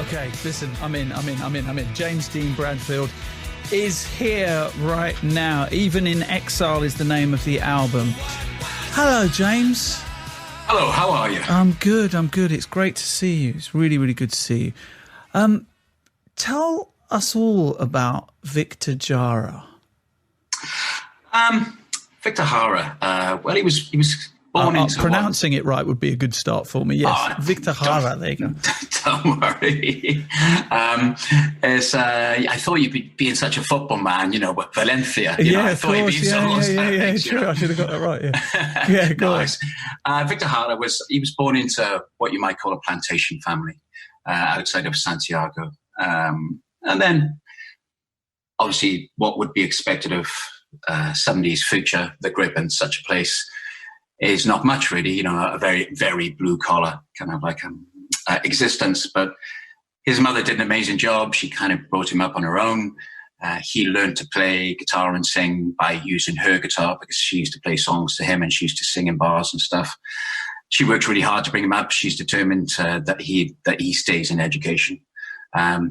Okay, listen, I'm in. James Dean Bradfield is here right now. Even in Exile is the name of the album. Hello, James. Hello, how are you? I'm good. It's great to see you. It's really, really good to see you. Tell us all about Victor Jara. Victor Jara, well, he was born into... Pronouncing it right would be a good start for me, yes. Victor Jara, there you go. Don't worry. I thought you'd be being such a football man, with Valencia. I thought you'd be true. I should have got that right, yeah. Yeah, go on. Victor Jara was born into what you might call a plantation family outside of Santiago. And then, obviously, what would be expected of somebody's future that grew up in such a place is not much, really. A very, very blue-collar kind of like existence. But his mother did an amazing job. She kind of brought him up on her own. He learned to play guitar and sing by using her guitar because she used to play songs to him and she used to sing in bars and stuff. She worked really hard to bring him up. She's determined that he stays in education.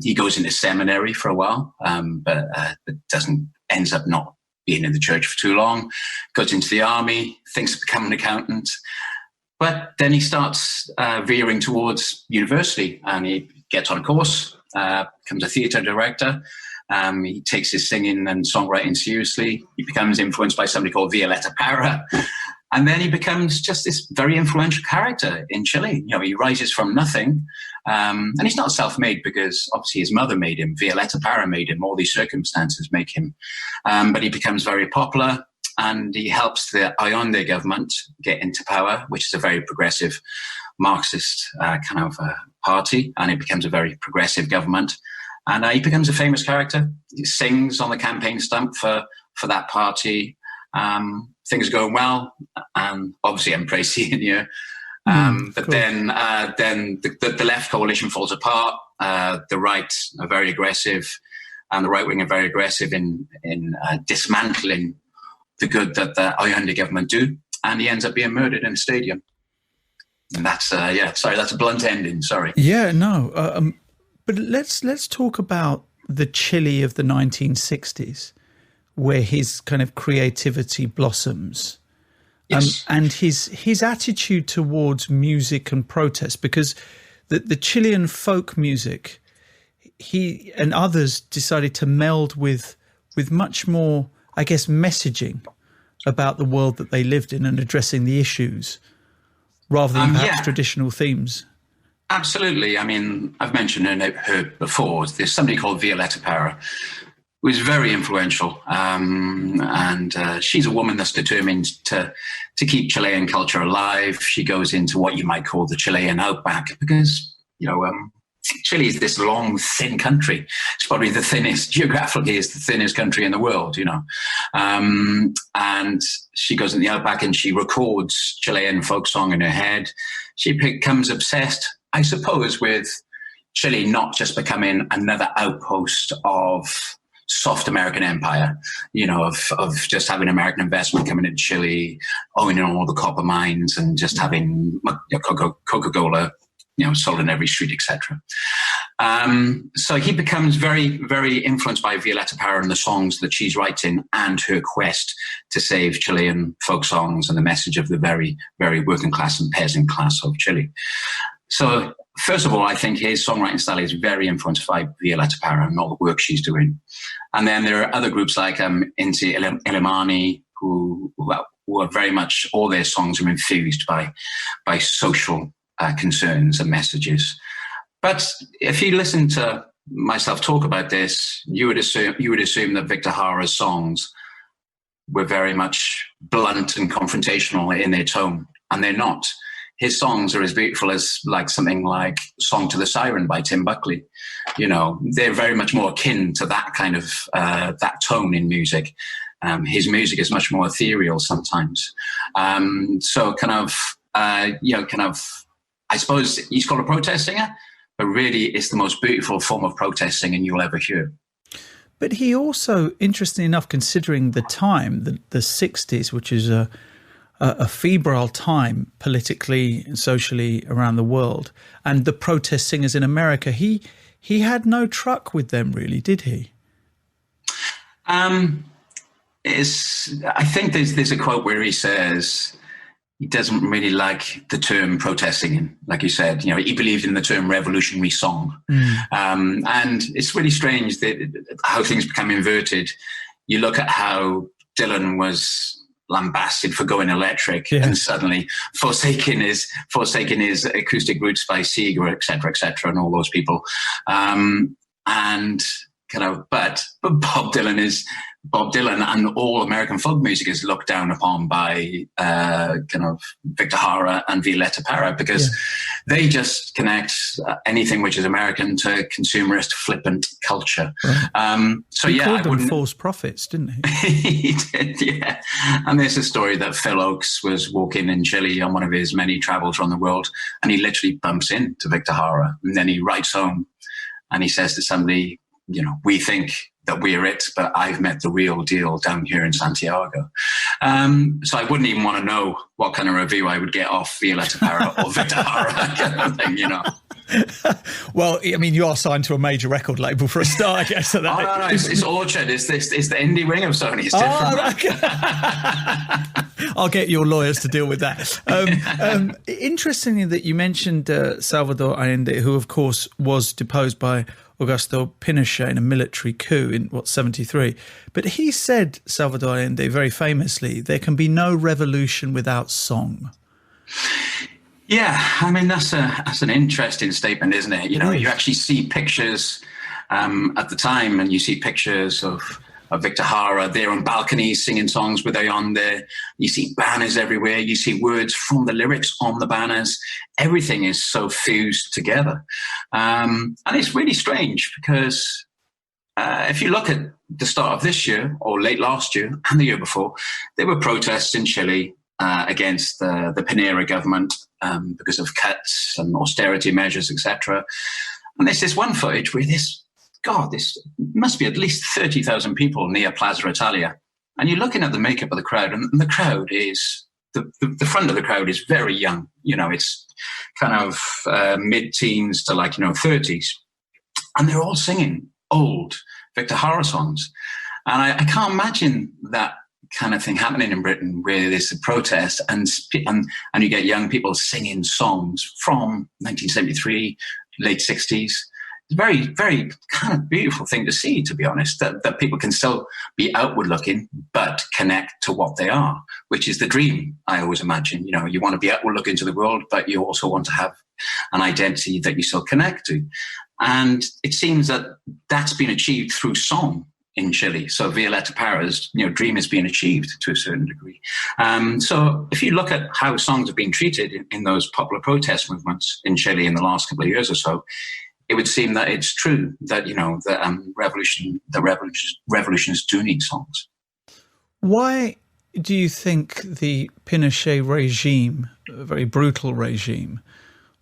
He goes into seminary for a while, but ends up not being in the church for too long, goes into the army, thinks of becoming an accountant. But then he starts veering towards university and he gets on a course, becomes a theatre director. He takes his singing and songwriting seriously. He becomes influenced by somebody called Violeta Parra. And then he becomes just this very influential character in Chile. He rises from nothing. And he's not self-made because obviously his mother made him. Violeta Parra made him. All these circumstances make him. But he becomes very popular and he helps the Allende government get into power, which is a very progressive Marxist kind of party. And it becomes a very progressive government. And he becomes a famous character. He sings on the campaign stump for that party. Things are going well, and obviously I'm praising you. But then the left coalition falls apart. The right are very aggressive, and the right wing are very aggressive in dismantling the good that the Allende government do. And he ends up being murdered in a stadium. And that's that's a blunt ending. Sorry. Yeah, no. But let's talk about the Chile of the 1960s. Where his kind of creativity blossoms, yes. And his attitude towards music and protest, because the Chilean folk music, he and others decided to meld with much more, I guess, messaging about the world that they lived in and addressing the issues, rather than perhaps traditional themes. Absolutely. I mean, I've mentioned her before. There's somebody called Violeta Parra, was very influential, and she's a woman that's determined to keep Chilean culture alive. She goes into what you might call the Chilean outback because, Chile is this long, thin country. It's probably geographically is the thinnest country in the world, and she goes in the outback and she records Chilean folk song in her head. She becomes obsessed, I suppose, with Chile not just becoming another outpost of soft American empire, of just having American investment coming into Chile, owning all the copper mines and just having Coca-Cola, sold in every street, etc. So he becomes very, very influenced by Violeta Parra and the songs that she's writing and her quest to save Chilean folk songs and the message of the very, very working class and peasant class of Chile. So first of all, I think his songwriting style is very influenced by Violeta Parra and all the work she's doing. And then there are other groups like Inti Illimani, who are very much, all their songs are infused by social concerns and messages. But if you listen to myself talk about this, you would assume that Victor Jara's songs were very much blunt and confrontational in their tone, and they're not. His songs are as beautiful as something like Song to the Siren by Tim Buckley. They're very much more akin to that kind of, that tone in music. His music is much more ethereal sometimes. So I suppose he's called a protest singer, but really it's the most beautiful form of protest singing you'll ever hear. But he also, interestingly enough, considering the time, the 60s, which is a febrile time politically and socially around the world, and the protest singers in America, he he had no truck with them, really, did he? I think there's a quote where he says he doesn't really like the term protesting. And like you said, he believed in the term revolutionary song. And it's really strange how things become inverted. You look at how Dylan was lambasted for going electric and suddenly forsaking his acoustic roots by Seeger, et cetera, and all those people. But Bob Dylan and all American folk music is looked down upon by Victor Jara and Violeta Parra because they just connect anything which is American to consumerist, flippant culture. Right. He called them false prophets, didn't he? He did, yeah. And there's a story that Phil Oakes was walking in Chile on one of his many travels around the world, and he literally bumps into Victor Jara, and then he writes home, and he says to somebody, we think that we're it, but I've met the real deal down here in Santiago. So I wouldn't even want to know what kind of review I would get off Violeta Parra or Victor Jara kind of thing, Well, I mean, you are signed to a major record label for a start, I guess. So no, it's Orchard. It's the indie wing of Sony. It's different. I'll get your lawyers to deal with that. Interestingly that you mentioned Salvador Allende, who, of course, was deposed by Augusto Pinochet in a military coup in 73. But he said, Salvador Allende, very famously, there can be no revolution without song. Yeah, I mean, that's an interesting statement, isn't it? You actually see pictures at the time, and you see pictures of Victor Jara there on balconies singing songs with they on there. You see banners everywhere. You see words from the lyrics on the banners. Everything is so fused together. And it's really strange because if you look at the start of this year or late last year and the year before, there were protests in Chile against the Pinera government because of cuts and austerity measures, etc. And there's this one footage where this must be at least 30,000 people near Plaza Italia. And you're looking at the makeup of the crowd, and the crowd is, the front of the crowd is very young. It's kind of mid-teens to 30s. And they're all singing old Victor Jara songs. And I can't imagine that kind of thing happening in Britain where there's a protest and you get young people singing songs from 1973, late 60s. It's a very, very kind of beautiful thing to see, to be honest, that people can still be outward looking, but connect to what they are, which is the dream, I always imagine. You want to be outward looking to the world, but you also want to have an identity that you still connect to. And it seems that that's been achieved through song in Chile. So Violeta Parra's dream is being achieved to a certain degree. So if you look at how songs have been treated in those popular protest movements in Chile in the last couple of years or so, it would seem that it's true that revolutions do need songs. Why do you think the Pinochet regime, a very brutal regime,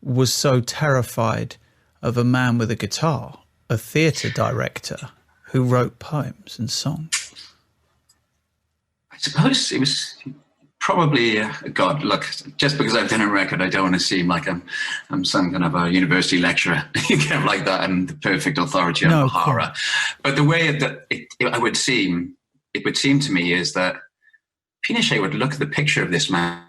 was so terrified of a man with a guitar, a theatre director who wrote poems and songs? I suppose it was probably God. Look, just because I've done a record, I don't want to seem like I'm some kind of a university lecturer, kind of like that. I'm the perfect authority on Jara. But the way that it would seem to me is that Pinochet would look at the picture of this man.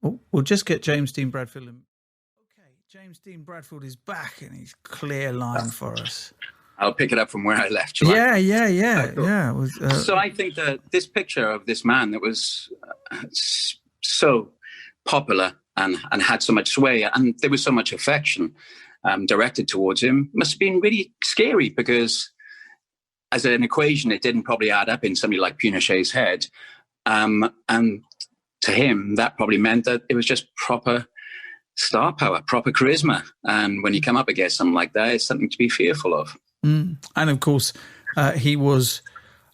We'll just get James Dean Bradfield. Okay, James Dean Bradfield is back and he's clear line for us. I'll pick it up from where I left. Yeah. So I think that this picture of this man that was so popular and had so much sway and there was so much affection directed towards him must have been really scary because as an equation, it didn't probably add up in somebody like Pinochet's head. And to him, that probably meant that it was just proper star power, proper charisma. And when you come up against something like that, it's something to be fearful of. And of course, he was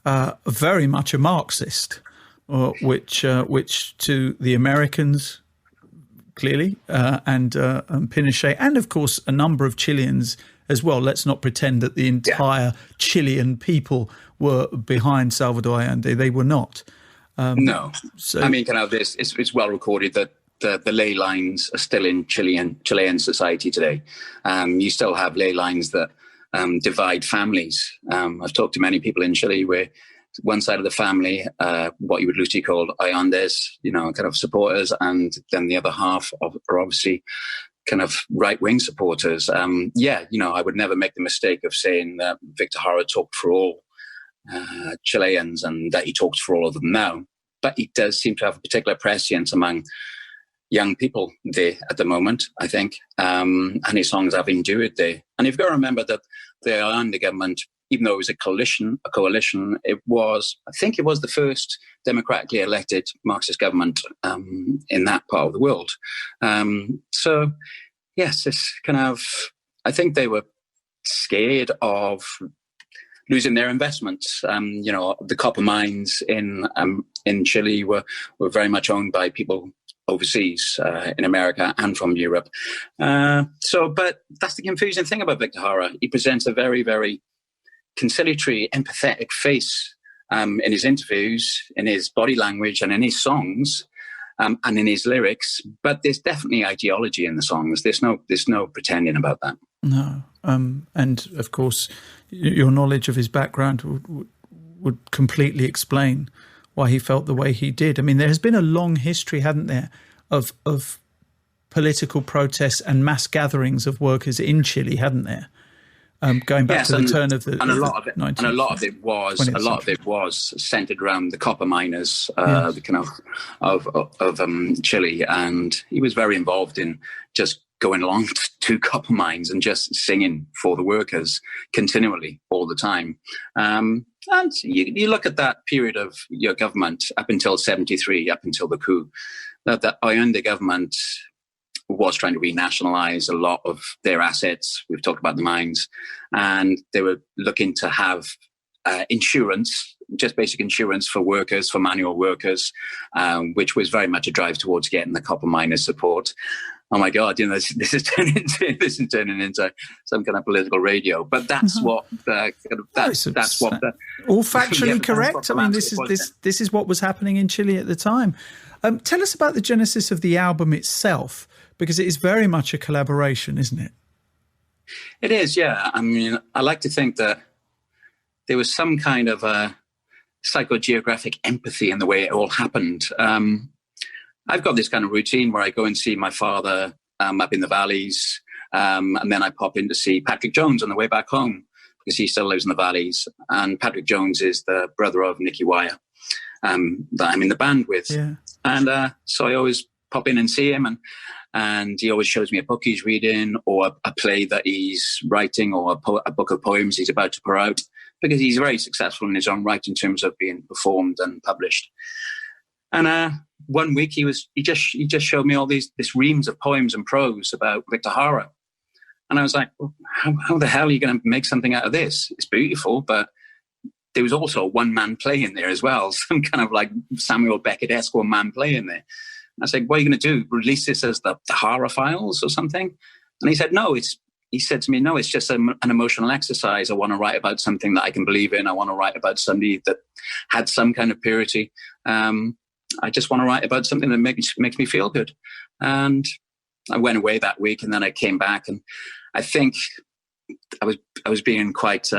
very much a Marxist, which to the Americans, clearly, and Pinochet, and of course, a number of Chileans as well. Let's not pretend that the entire Chilean people were behind Salvador Allende. They were not. No. So, I mean, kind of this, it's well recorded that the ley lines are still in Chilean society today. You still have ley lines that divide families. I've talked to many people in Chile where one side of the family, what you would loosely call Allandes, kind of supporters, and then the other half are obviously kind of right-wing supporters. I would never make the mistake of saying that Victor Jara talked for all Chileans and that he talks for all of them now. But he does seem to have a particular prescience among young people there at the moment, I think. And his songs have endured there. And you've got to remember that the Allende government, even though it was a coalition, I think it was the first democratically elected Marxist government in that part of the world. So, yes, it's kind of, I think they were scared of losing their investments. The copper mines in Chile were very much owned by people overseas in America and from Europe. But that's the confusing thing about Victor Jara. He presents a very, very conciliatory, empathetic face in his interviews, in his body language, and in his songs, and in his lyrics. But there's definitely ideology in the songs. There's no pretending about that. No, and of course, your knowledge of his background would completely explain why he felt the way he did. I mean, there has been a long history, hadn't there, of political protests and mass gatherings of workers in Chile, hadn't there? Going back to the turn of the 19th, and a lot of it was centered around the copper miners, yes. the kind of Chile, and he was very involved in just going along to copper mines and just singing for the workers continually all the time. And you look at that period of your government up until 1973, up until the coup, that Allende government was trying to renationalize a lot of their assets. We've talked about the mines, and they were looking to have insurance, just basic insurance for workers, for manual workers, which was very much a drive towards getting the copper miners' support. Oh my God, this is turning into some kind of political radio. But that's what that's what all factually correct. I mean, this is what was happening in Chile at the time. Tell us about the genesis of the album itself, because it is very much a collaboration, isn't it? It is, yeah. I mean, I like to think that there was some kind of a psychogeographic empathy in the way it all happened. I've got this kind of routine where I go and see my father up in the valleys, and then I pop in to see Patrick Jones on the way back home because he still lives in the valleys. And Patrick Jones is the brother of Nicky that I'm in the band with. Yeah. And so I always pop in and see him, and he always shows me a book he's reading or a play that he's writing or a book of poems he's about to pour out, because he's very successful in his own right in terms of being performed and published. And one week he just showed me all this reams of poems and prose about Victor Jara. And I was like, well, how the hell are you going to make something out of this? It's beautiful, but there was also a one-man play in there as well, some kind of like Samuel Beckett-esque one-man play in there. And I said, what are you going to do? Release this as the Jara Files or something? And he said, no, he said to me, no, it's just an emotional exercise. I want to write about something that I can believe in. I want to write about somebody that had some kind of purity. I just want to write about something that makes me feel good. And I went away that week, and then I came back, and I think I was being quite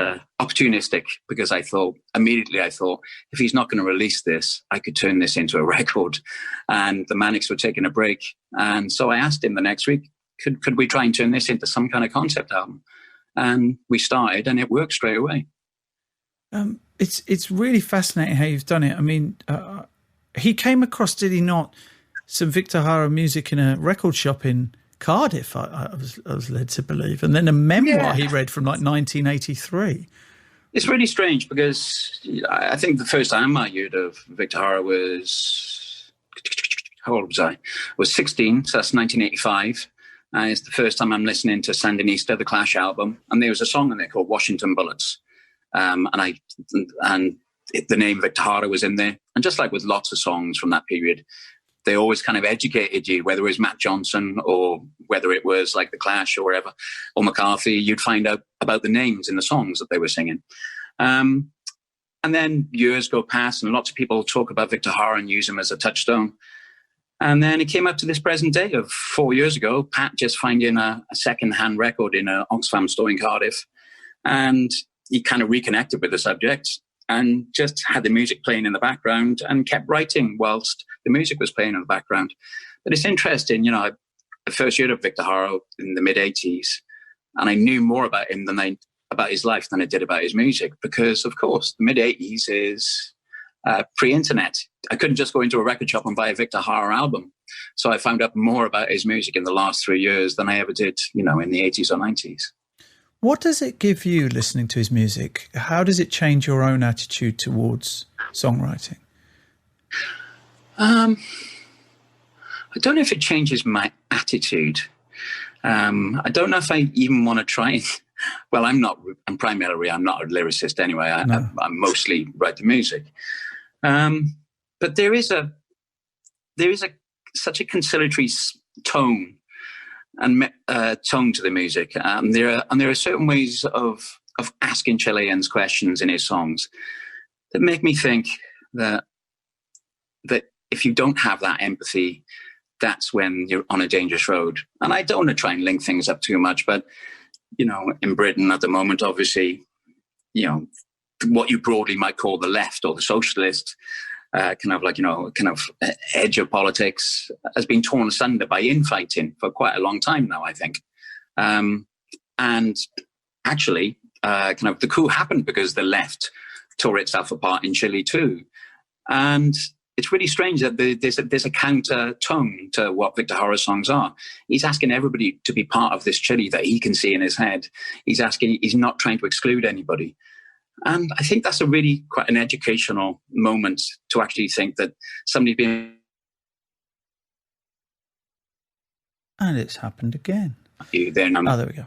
opportunistic, because I thought if he's not going to release this, I could turn this into a record. And the Manics were taking a break, and so I asked him the next week, could we try and turn this into some kind of concept album? And we started, and it worked straight away. It's really fascinating how you've done it. I mean, he came across, did he not, some Victor Jara music in a record shop in Cardiff, I was led to believe, and then a memoir he read from like 1983. It's really strange, because I think the first time I heard of Victor Jara was, how old was I? I was 16, so that's 1985. It's the first time I'm listening to Sandinista, the Clash album, and there was a song in there called Washington Bullets, and the name Victor Jara was in there. And just like with lots of songs from that period, they always kind of educated you, whether it was Matt Johnson or whether it was like The Clash or wherever, or McCarthy, you'd find out about the names in the songs that they were singing. And then years go past, and lots of people talk about Victor Jara and use him as a touchstone. And then it came up to this present day of 4 years ago, Pat just finding a second-hand record in an Oxfam store in Cardiff. And he kind of reconnected with the subject and just had the music playing in the background and kept writing whilst the music was playing in the background. But it's interesting, I first heard of Victor Jara in the mid-'80s, and I knew more about him about his life than I did about his music, because, of course, the mid-'80s is pre-internet. I couldn't just go into a record shop and buy a Victor Jara album. So I found out more about his music in the last 3 years than I ever did, in the 80s or 90s. What does it give you listening to his music? How does it change your own attitude towards songwriting? I don't know if it changes my attitude. I don't know if I even want to try and... Well, I'm not a lyricist anyway. I mostly write the music. But there is such a conciliatory tone and tone to the music. There are certain ways of asking Chileans questions in his songs that make me think that if you don't have that empathy, that's when you're on a dangerous road. And I don't want to try and link things up too much, but in Britain at the moment, obviously, what you broadly might call the left or the socialist kind of edge of politics has been torn asunder by infighting for quite a long time now, I think. And actually, the coup happened because the left tore itself apart in Chile too. And it's really strange that there's a counter tone to what Victor Jara's songs are. He's asking everybody to be part of this Chile that he can see in his head. He's not trying to exclude anybody. And I think that's really quite an educational moment to actually think that somebody being... And it's happened again. There we go.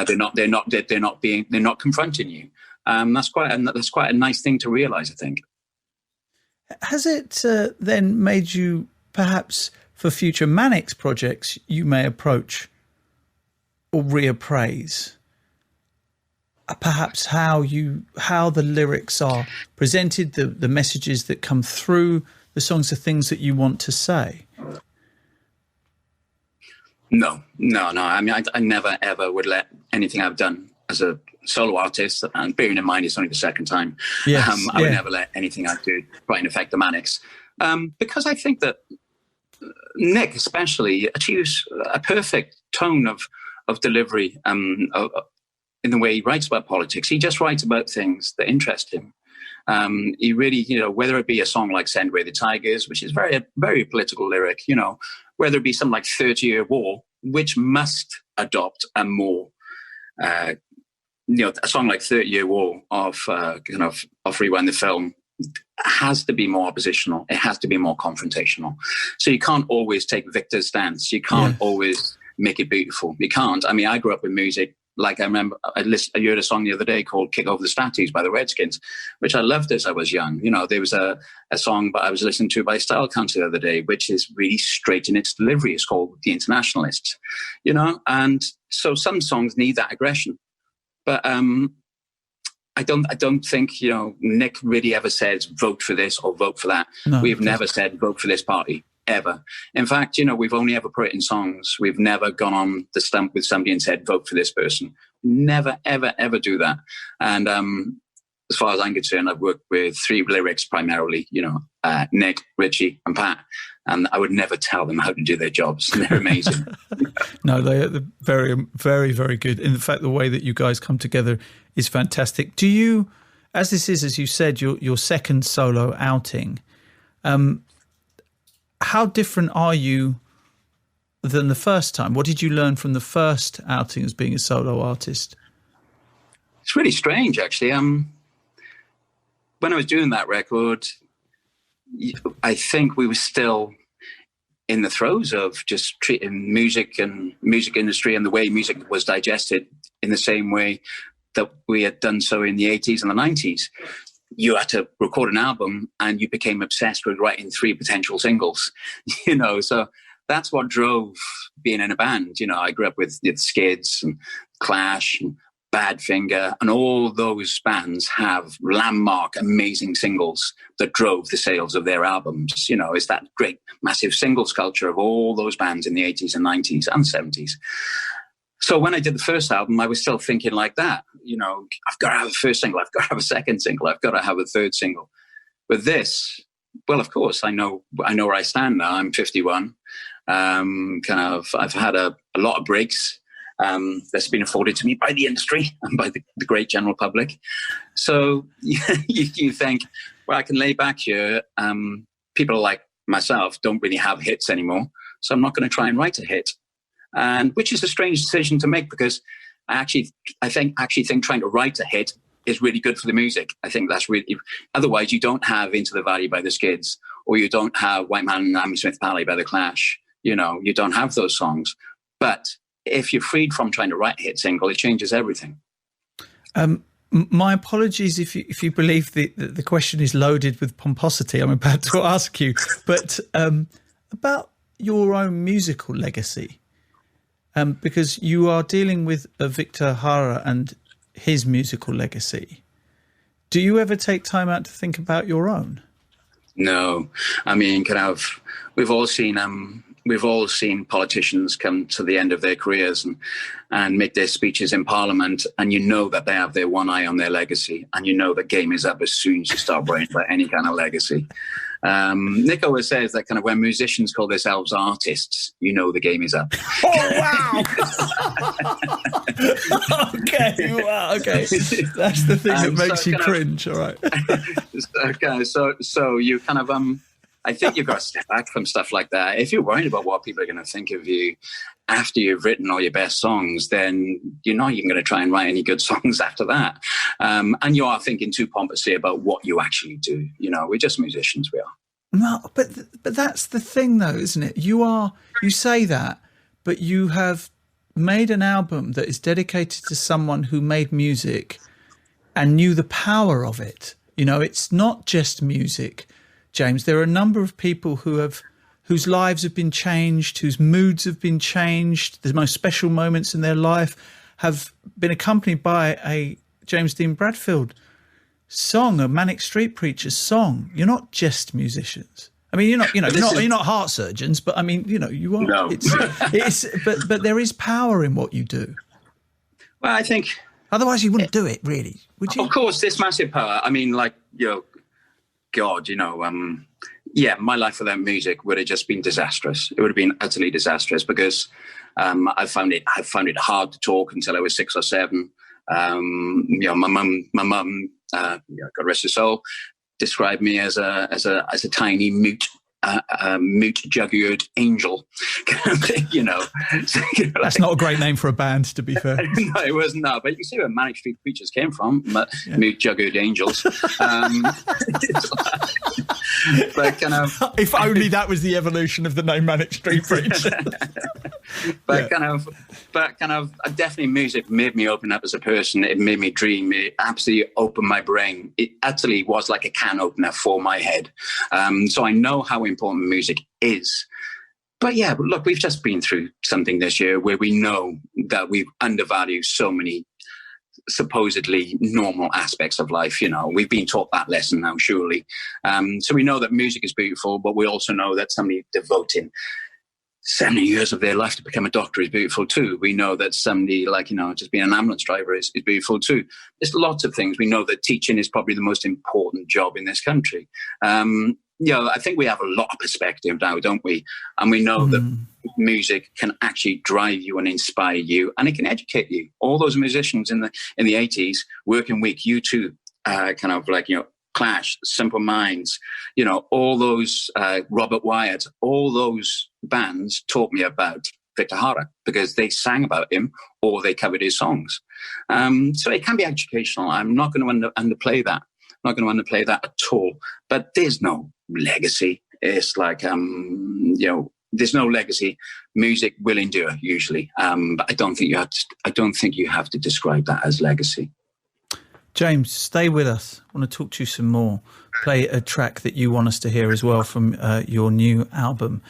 They're not confronting you. That's quite a nice thing to realize, I think. Has it then made you, perhaps for future Manics projects, you may approach or reappraise perhaps how the lyrics are presented, the messages that come through the songs, the things that you want to say? No. I mean, I never, ever would let anything I've done as a solo artist, and bearing in mind it's only the second time, I would never let anything I do try and affect the Manics. Because I think that Nick especially achieves a perfect tone of delivery in the way he writes about politics. He just writes about things that interest him. He really, whether it be a song like Send Away the Tigers, which is very, very political lyric, whether it be something like 30-Year War, which must adopt a more, a song like 30-Year War of Rewind the Film has to be more oppositional. It has to be more confrontational. So you can't always take Victor's stance. You can't always make it beautiful. You can't. I mean, I grew up with music. Like I remember, I heard a song the other day called "Kick Over the Statues" by the Redskins, which I loved as I was young. There was a song I was listening to by Style Council the other day, which is really straight in its delivery. It's called "The Internationalists," and so some songs need that aggression. But I don't think Nick really ever says vote for this or vote for that. No, we've never said vote for this party. Ever. In fact, we've only ever put it in songs. We've never gone on the stump with somebody and said, vote for this person. Never, ever, ever do that. And as far as I'm concerned, I've worked with 3 lyrics primarily, Nick, Richey and Pat. And I would never tell them how to do their jobs. They're amazing. No, they're very, very, very good. In fact, the way that you guys come together is fantastic. Do you, as this is, as you said, your second solo outing, how different are you than the first time? What did you learn from the first outing as being a solo artist? It's really strange, actually. When I was doing that record, I think we were still in the throes of just treating music and music industry and the way music was digested in the same way that we had done so in the 80s and the 90s. You had to record an album and you became obsessed with writing 3 potential singles, so that's what drove being in a band. I grew up with the Skids and Clash and Badfinger, and all those bands have landmark, amazing singles that drove the sales of their albums. You know, it's that great, massive singles culture of all those bands in the 80s and 90s and 70s. So when I did the first album, I was still thinking like that. You know, I've got to have a first single, I've got to have a second single, I've got to have a third single. With this, well, of course, I know where I stand now. I'm 51. I've had a lot of breaks. That's been afforded to me by the industry and by the great general public. So you think, well, I can lay back here. People like myself don't really have hits anymore, so I'm not going to try and write a hit. And which is a strange decision to make, because I think trying to write a hit is really good for the music. I think that's really, otherwise you don't have Into the Valley by the Skids, or you don't have White Man and Hammersmith Palais by the Clash. You know, you don't have those songs. But if you're freed from trying to write a hit single, it changes everything. My apologies if you believe the question is loaded with pomposity. I'm about to ask you, but about your own musical legacy, because you are dealing with Victor Jara and his musical legacy. Do you ever take time out to think about your own? No, I mean, we've all seen politicians come to the end of their careers and make their speeches in Parliament, and you know that they have their one eye on their legacy, and you know the game is up as soon as you start worrying about any kind of legacy. Nick always says that kind of when musicians call themselves artists, you know the game is up. Oh, wow! Okay. That's the thing that makes you cringe, all right. So you kind of... I think you've got to step back from stuff like that. If you're worried about what people are going to think of you after you've written all your best songs, then you're not even going to try and write any good songs after that. And you are thinking too pompously about what you actually do. You know, we're just musicians, we are. No, but that's the thing, though, isn't it? You say that, but you have made an album that is dedicated to someone who made music and knew the power of it. You know, it's not just music, James. There are a number of people whose lives have been changed, whose moods have been changed. The most special moments in their life have been accompanied by a James Dean Bradfield song, a Manic Street Preachers song. You're not just musicians. I mean, you're not heart surgeons, but I mean, you know, you are. No. But there is power in what you do. Well, I think otherwise you wouldn't do it, really, would you? Of course, there's massive power. I mean, like, you know, God, you know, my life without music would have just been disastrous. It would have been utterly disastrous, because I found it hard to talk until I was 6 or 7. You know, my mum, God rest her soul, described me as a tiny mute jug-eared angel, you know. So, you know, that's not a great name for a band, to be fair. No, it wasn't. No, but you can see where Manic Street Preachers came from. Mute jug-eared angels. But kind of, if only that was the evolution of the name Manic Street Preachers. But definitely music made me open up as a person. It made me dream. It absolutely opened my brain. It actually was like a can opener for my head. So I know how important music is. But yeah, look, we've just been through something this year where we know that we've undervalued so many supposedly normal aspects of life. You know, we've been taught that lesson now, surely. So we know that music is beautiful, but we also know that somebody devoting 70 years of their life to become a doctor is beautiful too. We know that somebody, like, you know, just being an ambulance driver is beautiful too. There's lots of things. We know that teaching is probably the most important job in this country. You know, I think we have a lot of perspective now, don't we? And we know that music can actually drive you and inspire you, and it can educate you. All those musicians in the 80s, Working Week, U2, kind of like, you know, Clash, Simple Minds, you know, all those, Robert Wyatt, all those bands taught me about Victor Jara because they sang about him or they covered his songs. So it can be educational. I'm not going to underplay that. I'm not going to underplay that at all. But there's no legacy. It's like, you know, there's no legacy. Music will endure usually, but I don't think you have to describe that as legacy. James, stay with us. I want to talk to you some more. Play a track that you want us to hear as well from your new album.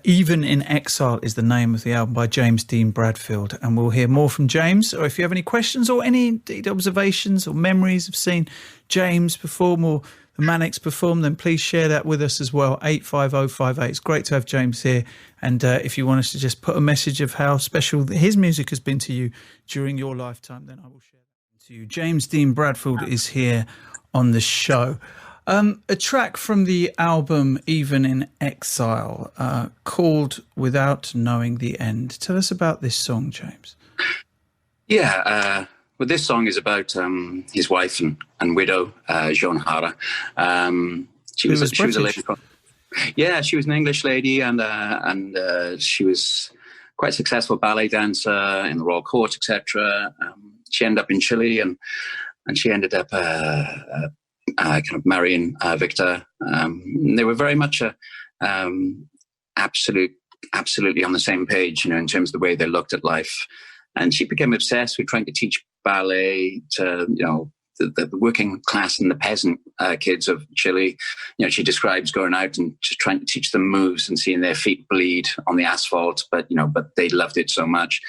Even in Exile is the name of the album by James Dean Bradfield. And we'll hear more from James. Or if you have any questions or any indeed observations or memories of seeing James perform or the Manics perform, then please share that with us as well. 85058. It's great to have James here. And if you want us to just put a message of how special his music has been to you during your lifetime, then I will share that to you. James Dean Bradfield is here on the show. A track from the album Even in Exile called Without Knowing the End. Tell us about this song, James. Yeah, well, this song is about his wife and widow, Joan Jara. She was a lady from, she was an English lady, and she was quite a successful ballet dancer in the royal court, etc. She ended up in Chile, and she ended up kind of marrying Victor. They were very much absolutely on the same page, in terms of the way they looked at life. And she became obsessed with trying to teach ballet to, the working class and the peasant kids of Chile. She describes going out and just trying to teach them moves and seeing their feet bleed on the asphalt, but they loved it so much.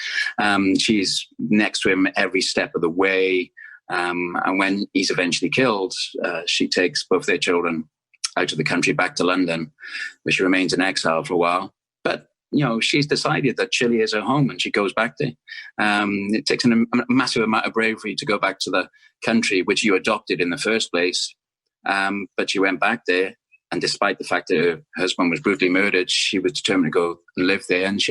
She's next to him every step of the way. And when he's eventually killed, she takes both their children out of the country back to London, where she remains in exile for a while. But, she's decided that Chile is her home, and she goes back there. It takes a massive amount of bravery to go back to the country which you adopted in the first place. But she went back there, and despite the fact that her husband was brutally murdered, she was determined to go and live there, and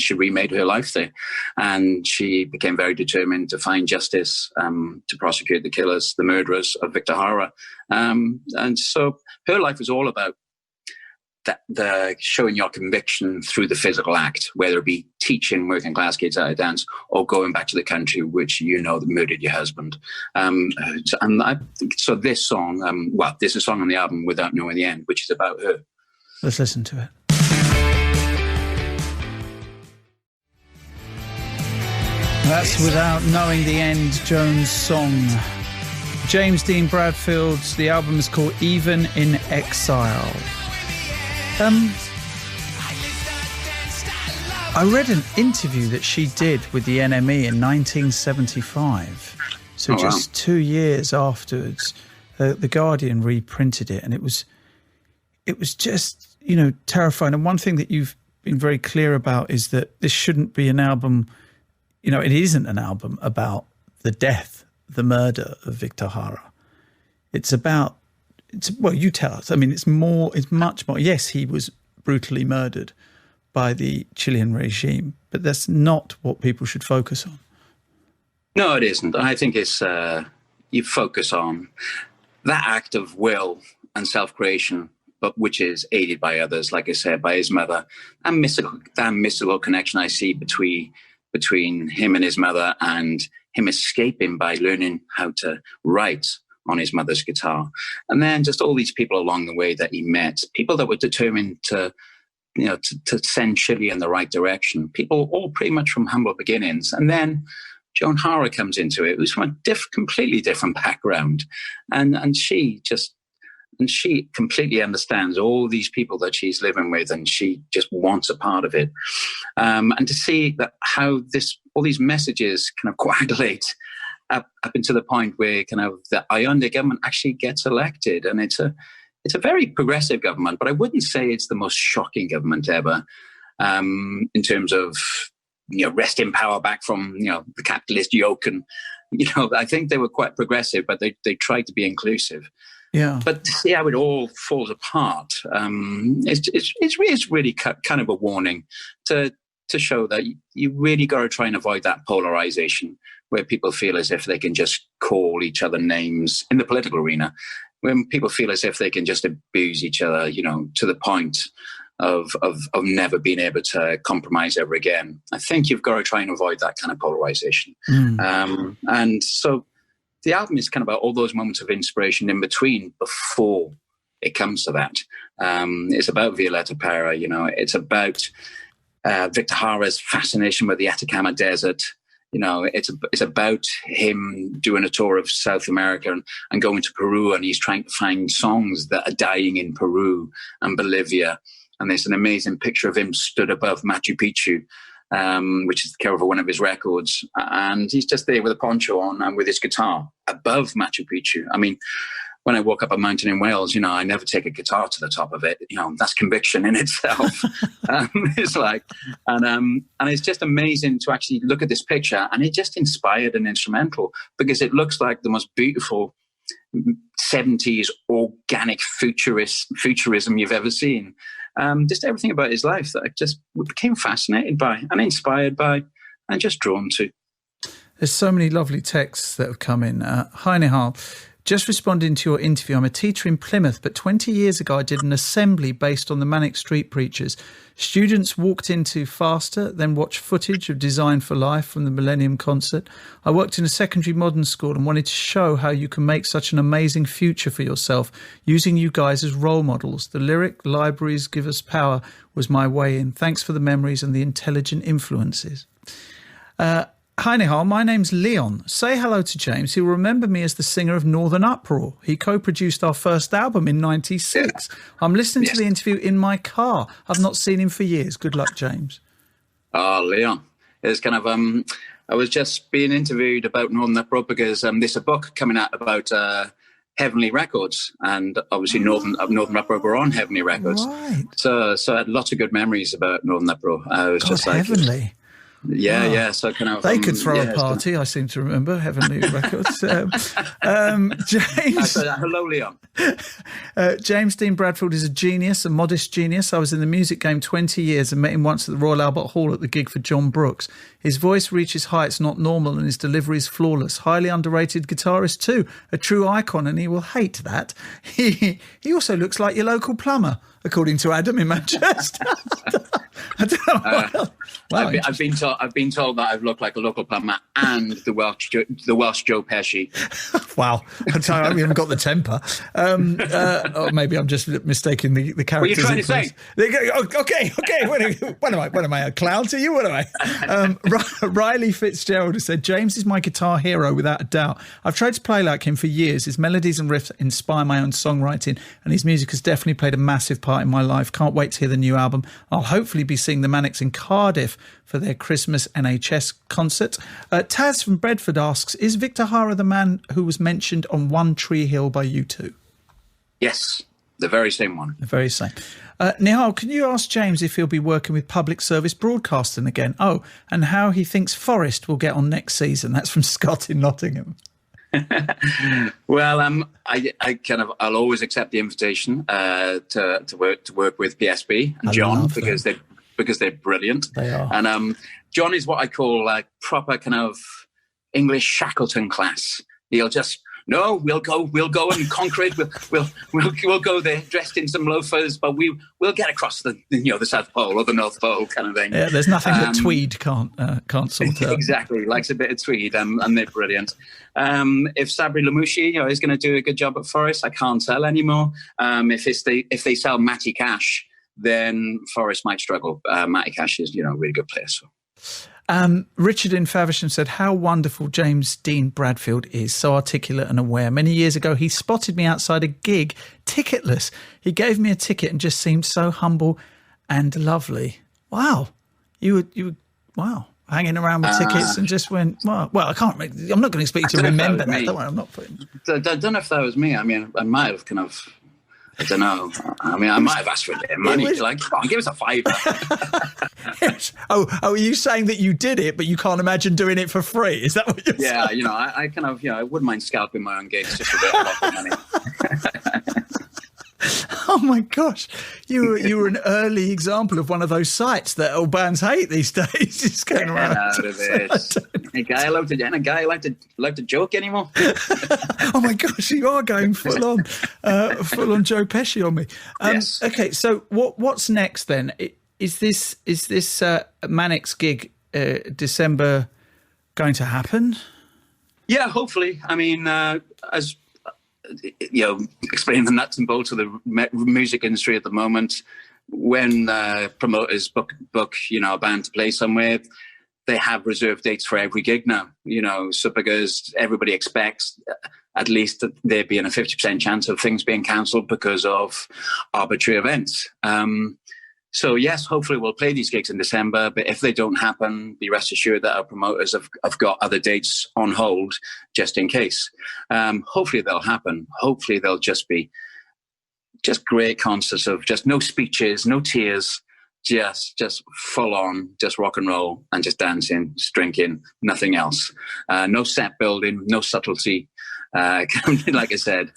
she remade her life there. And she became very determined to find justice, to prosecute the killers, the murderers of Victor Jara. And so her life was all about the showing your conviction through the physical act, whether it be teaching working class kids how to dance or going back to the country which that murdered your husband. So this song, this is a song on the album Without Knowing the End, which is about her. Let's listen to it. That's Without Knowing the End, Joan's song. James Dean Bradfield's, the album is called Even in Exile. I read an interview that she did with the NME in 1975. So just 2 years afterwards, the Guardian reprinted it, and it was just, terrifying. And one thing that you've been very clear about is that this shouldn't be an album, it isn't an album about the death, the murder of Victor Jara. Well, you tell us. I mean, it's much more. Yes, he was brutally murdered by the Chilean regime, but that's not what people should focus on. No, it isn't. I think it's you focus on that act of will and self-creation, but which is aided by others, like I said, by his mother, and that mystical connection I see between him and his mother, and him escaping by learning how to write on his mother's guitar. And then just all these people along the way that he met, people that were determined to send Chile in the right direction, people all pretty much from humble beginnings. And then Joan Jara comes into it, who's from a completely different background. And she completely understands all these people that she's living with, and she just wants a part of it. And to see that how all these messages kind of coagulate up into the point where kind of the Allende government actually gets elected. And it's a very progressive government, but I wouldn't say it's the most shocking government ever, in terms of, wresting power back from, the capitalist yoke. And, I think they were quite progressive, but they tried to be inclusive. Yeah. But to see how it all falls apart, it's really kind of a warning to show that you really got to try and avoid that polarization where people feel as if they can just call each other names in the political arena, when people feel as if they can just abuse each other, to the point of never being able to compromise ever again. I think you've got to try and avoid that kind of polarization. And so the album is kind of about all those moments of inspiration in between before it comes to that. It's about Violeta Parra, it's about Victor Jara's fascination with the Atacama Desert. It's about him doing a tour of South America and going to Peru, and he's trying to find songs that are dying in Peru and Bolivia and there's an amazing picture of him stood above Machu Picchu, which is the cover of one of his records. And he's just there with a poncho on and with his guitar above Machu Picchu. I mean, when I walk up a mountain in Wales, I never take a guitar to the top of it. That's conviction in itself. It's like, and it's just amazing to actually look at this picture, and it just inspired an instrumental, because it looks like the most beautiful 70s organic futurism you've ever seen. Just everything about his life that I just became fascinated by and inspired by and just drawn to. There's so many lovely texts that have come in. Hi, Nihal. Just responding to your interview, I'm a teacher in Plymouth, but 20 years ago I did an assembly based on the Manic Street Preachers. Students walked into Faster, then watched footage of Design for Life from the Millennium Concert. I worked in a secondary modern school and wanted to show how you can make such an amazing future for yourself using you guys as role models. The lyric, libraries give us power, was my way in. Thanks for the memories and the intelligent influences. Hi, Nihal. My name's Leon. Say hello to James. He'll remember me as the singer of Northern Uproar. He co-produced our first album in '96. I'm listening to the interview in my car. I've not seen him for years. Good luck, James. Oh, Leon. It's kind of, I was just being interviewed about Northern Uproar because there's a book coming out about Heavenly Records, and obviously Northern Uproar were on Heavenly Records. Right. So I had lots of good mememories about Northern Uproar. I was just like... Heavenly. Yeah, wow. Yeah. So kind of they could throw a party. I seem to remember Heavenly Records. James, hello, Leon. James Dean Bradfield is a genius, a modest genius. I was in the music game 20 years and met him once at the Royal Albert Hall at the gig for John Brooks. His voice reaches heights not normal, and his delivery is flawless. Highly underrated guitarist too, a true icon, and he will hate that. He also looks like your local plumber, according to Adam in Manchester. I don't know. I've been told that I've looked like a local plumber and the Welsh Joe Pesci. Wow, I haven't got the temper. Or maybe I'm just mistaking the characters. What are you trying to say? Okay. What am I, a clown to you? What am I? Riley Fitzgerald has said, James is my guitar hero without a doubt. I've tried to play like him for years. His melodies and riffs inspire my own songwriting, and his music has definitely played a massive part in my life. Can't wait to hear the new album. I'll hopefully be seeing the Manics in Cardiff for their Christmas NHS concert. Taz from Bradfield asks, is Victor Jara the man who was mentioned on One Tree Hill by U2? Yes, the very same one. The very same. Nihal, can you ask James if he'll be working with public service broadcasting again? Oh, and how he thinks Forest will get on next season. That's from Scott in Nottingham. Well, I'll always accept the invitation to work with PSB and John because they're brilliant. They are. And John is what I call like proper kind of English Shackleton class. He'll just we'll go and conquer it. We'll go there dressed in some loafers, but we'll get across the South Pole or the North Pole kind of thing. Yeah, there's nothing that tweed can't sort out. Exactly, likes a bit of tweed, and they're brilliant. If Sabri Lamouchi is going to do a good job at Forest, I can't tell anymore. If they sell Matty Cash, then Forest might struggle. Matty Cash is a really good player. So. Richard in Faversham said, how wonderful James Dean Bradfield is, so articulate and aware. Many years ago, he spotted me outside a gig, ticketless. He gave me a ticket and just seemed so humble and lovely. Wow. You were hanging around with tickets and just went, well, I can't remember. I'm not going to expect you to remember that. Don't worry, I'm not putting... I don't know if that was me. I mean, I might have kind of... I don't know. I mean, I might have asked for a bit of money. Like, come on, give us a £5. Yes. Oh, are you saying that you did it, but you can't imagine doing it for free? Is that what you're saying? Yeah, I kind of, I wouldn't mind scalping my own gigs just a bit of pocket money. Oh my gosh, you were an early example of one of those sites that all bands hate these days. Just going around. Out of it. A guy allowed to joke anymore. Oh my gosh, you are going full on Joe Pesci on me. Yes. Okay, so what's next then? Is this Manics gig December going to happen? Yeah, hopefully. I mean, as explaining the nuts and bolts of the music industry at the moment, when promoters book a band to play somewhere, they have reserved dates for every gig now. So because everybody expects at least there being a 50% chance of things being cancelled because of arbitrary events. So yes, hopefully we'll play these gigs in December, but if they don't happen, be rest assured that our promoters have got other dates on hold just in case. Hopefully they'll happen. Hopefully they'll just be just great concerts of just no speeches, no tears, just full on, just rock and roll and just dancing, just drinking, nothing else. No set building, no subtlety. Like I said,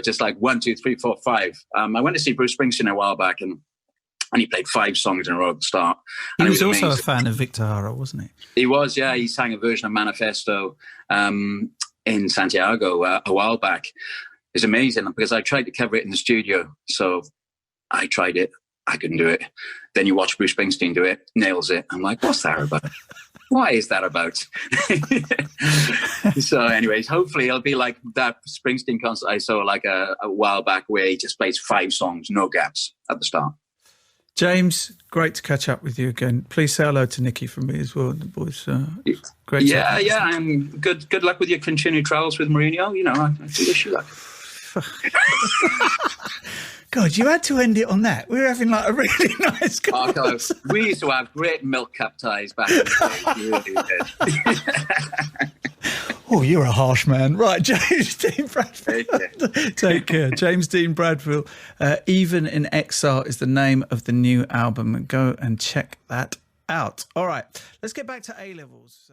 just like 1, 2, 3, 4, 5. I went to see Bruce Springsteen a while back and he played 5 songs in a row at the start. He was also a fan of Victor Jara, wasn't he? He was, yeah. He sang a version of Manifesto in Santiago a while back. It's amazing because I tried to cover it in the studio. So I tried it. I couldn't do it. Then you watch Bruce Springsteen do it, nails it. I'm like, what's that about? What is that about? So anyways, hopefully it'll be like that Springsteen concert I saw like a while back where he just plays 5 songs, no gaps at the start. James, great to catch up with you again. Please say hello to Nicky from me as well. The boys, great. Yeah. I'm good. Good luck with your continued trials with Mourinho. I do wish you luck. God, you had to end it on that. We were having like a really nice conversation. We used to have great milk cup ties back in the day. Really did. Oh, you're a harsh man. Right, James Dean Bradfield. Take care. James Dean Bradfield. Even in Exile is the name of the new album. Go and check that out. All right, let's get back to A-levels.